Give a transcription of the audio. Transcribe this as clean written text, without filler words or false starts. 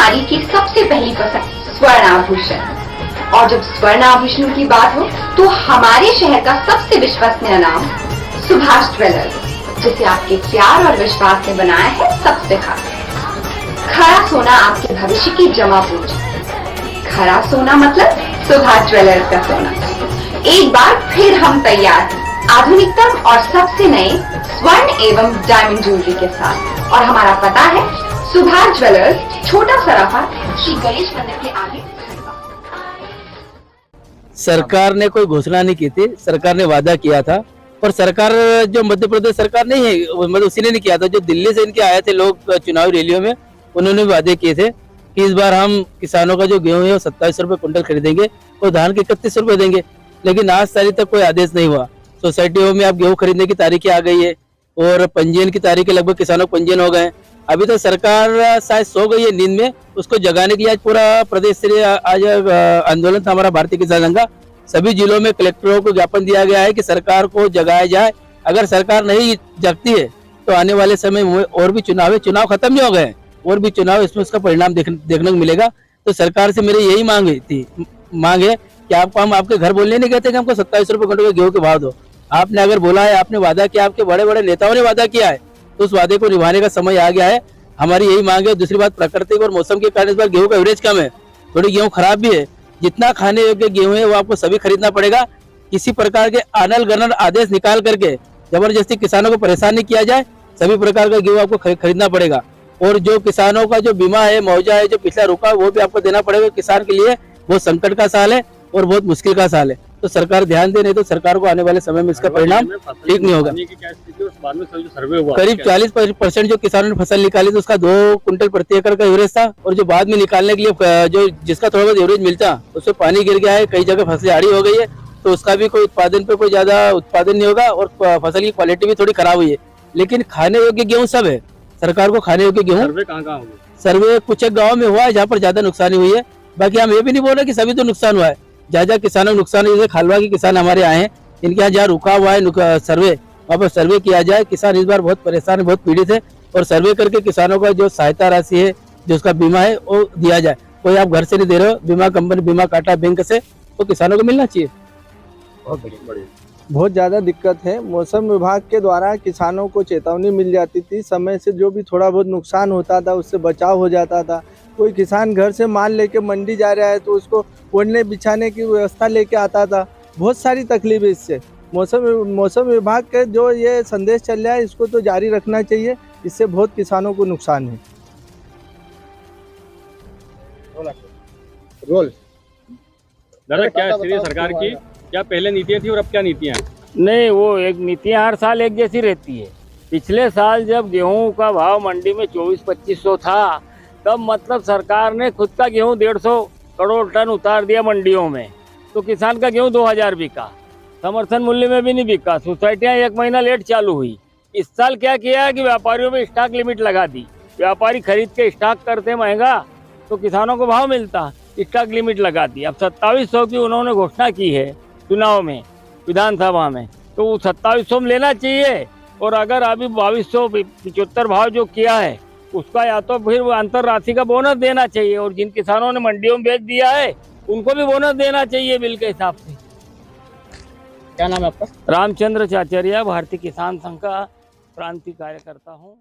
नारी की सबसे पहली पसंद स्वर्ण आभूषण। और जब स्वर्ण आभूषण की बात हो तो हमारे शहर का सबसे विश्वसनीय नाम सुभाष ज्वेलर्स, जिसे आपके प्यार और विश्वास ने बनाया है सबसे खास। खरा सोना आपके भविष्य की जमा पूंजी। खरा सोना मतलब सुभाष ज्वेलर्स का सोना। एक बार फिर हम तैयार हैं आधुनिकतम और सबसे नए स्वर्ण एवं डायमंड ज्वेलरी के साथ। और हमारा पता है सुभाष ज्वेलर्स, छोटा सराफा, श्री गणेश मंदिर के आगे। सरकार ने कोई घोषणा नहीं की थी, सरकार ने वादा किया था। और सरकार जो मध्य प्रदेश सरकार नहीं है, मतलब उसी ने नहीं किया था। जो दिल्ली से इनके आए थे लोग चुनावी रैलियों में, उन्होंने वादे किए थे कि इस बार हम किसानों का जो गेहूं है वो 27 रुपए कुंटल खरीदेंगे और धान के 31 रुपए देंगे। लेकिन आज तारीख तक कोई आदेश नहीं हुआ। सोसाइटियों में अब गेहूं खरीदने की तारीखें आ गई है और पंजीयन की तारीखें लगभग किसानों को पंजीयन हो गए हैं। अभी तो सरकार शायद सो गई है नींद में। उसको जगाने के लिए आज पूरा प्रदेश से आज आंदोलन था हमारा भारतीय किसान संघ का। सभी जिलों में कलेक्टरों को ज्ञापन दिया गया है कि सरकार को जगाया जाए। अगर सरकार नहीं जगती है तो आने वाले समय में और भी चुनाव खत्म नहीं हो गए, और भी चुनाव इसमें उसका परिणाम देखने को मिलेगा। तो सरकार से मेरी यही मांग है कि आपको हम आपके घर बोलने नहीं कहते कि हमको 27 रुपए कुंटल गेहूं के भाव दो। आपने अगर बोला है, आपने वादा किया, आपके बड़े बड़े नेताओं ने वादा किया है, तो उस वादे को निभाने का समय आ गया है। हमारी यही मांग है। दूसरी बात, प्राकृतिक और मौसम के कारण इस बार गेहूं का एवरेज कम है, थोड़ी गेहूं खराब भी है। जितना खाने योग्य गेहूं है वो आपको सभी खरीदना पड़ेगा। किसी प्रकार के अनल गनल आदेश निकाल करके जबरदस्ती किसानों को परेशान नहीं किया जाए। सभी प्रकार का गेहूं आपको खरीदना पड़ेगा। और जो किसानों का जो बीमा है, मुआवजा है जो पिछला रुका, वो भी आपको देना पड़ेगा। किसान के लिए बहुत संकट का साल है और बहुत मुश्किल का साल है। तो सरकार ध्यान दे, नहीं तो सरकार को आने वाले समय में इसका परिणाम ठीक नहीं होगा। करीब 40% जो किसानों ने फसल निकाली थी उसका 2 कुंटल प्रति एकड़ का एवरेज था। और जो बाद में निकालने के लिए जो जिसका थोड़ा बहुत एवरेज मिलता, उसमें पानी गिर गया है, कई जगह फसलें आड़ी हो गई है, तो उसका भी कोई उत्पादन पे कोई ज्यादा उत्पादन नहीं होगा और फसल की क्वालिटी भी थोड़ी खराब हुई है। लेकिन खाने योग्य गेहूँ सब है। सरकार को खाने योग्य गेहूँ सर्वे कुछ एक गाँव में हुआ है जहाँ पर ज्यादा नुकसानी हुई है। बाकी हम ये भी नहीं बोल रहे कि सभी तो नुकसान हुआ है। जहाँ किसानों को नुकसान, जैसे खालवा के किसान हमारे आए हैं, इनके यहाँ जहाँ रुका हुआ है सर्वे, वहाँ पर सर्वे किया जाए। किसान इस बार बहुत परेशान है, बहुत पीड़ित है, और सर्वे करके किसानों का जो सहायता राशि है, जो उसका बीमा है, वो दिया जाए। कोई आप घर से नहीं दे रहे हो, बीमा कंपनी बीमा काटा बैंक से, तो किसानों को मिलना चाहिए। बहुत ज़्यादा दिक्कत है। मौसम विभाग के द्वारा किसानों को चेतावनी मिल जाती थी, समय से जो भी थोड़ा बहुत नुकसान होता था उससे बचाव हो जाता था। कोई किसान घर से माल लेके मंडी जा रहा है तो उसको ओढ़ने बिछाने की व्यवस्था लेके आता था। बहुत सारी तकलीफें इससे। मौसम विभाग के जो ये संदेश चल रहा है, इसको तो जारी रखना चाहिए। इससे बहुत किसानों को नुकसान है। रोल दादा, क्या स्थिति है सरकार की? क्या पहले नीतियाँ थी और अब क्या नीतियाँ? नहीं, वो एक नीतियाँ हर साल एक जैसी रहती है। पिछले साल जब गेहूं का भाव मंडी में 24-2500 था, तब मतलब सरकार ने खुद का गेहूं 150 करोड़ टन उतार दिया मंडियों में, तो किसान का गेहूं 2000 बिका, समर्थन मूल्य में भी नहीं बिका। सोसाइटियाँ 1 महीना लेट चालू हुई। इस साल क्या किया कि व्यापारियों में स्टॉक लिमिट लगा दी। व्यापारी खरीद के स्टॉक करते महंगा तो किसानों को भाव मिलता, स्टॉक लिमिट लगा दी। अब 2700 की उन्होंने घोषणा की है चुनाव में, विधानसभा में, तो वो 2700 में लेना चाहिए। और अगर अभी 2275 भाव जो किया है उसका या तो फिर अंतर राशि का बोनस देना चाहिए, और जिन किसानों ने मंडियों में बेच दिया है उनको भी बोनस देना चाहिए बिल के हिसाब से। क्या नाम है आपका? रामचंद्र चाचरिया, भारतीय किसान संघ का प्रांतीय कार्यकर्ता हूँ।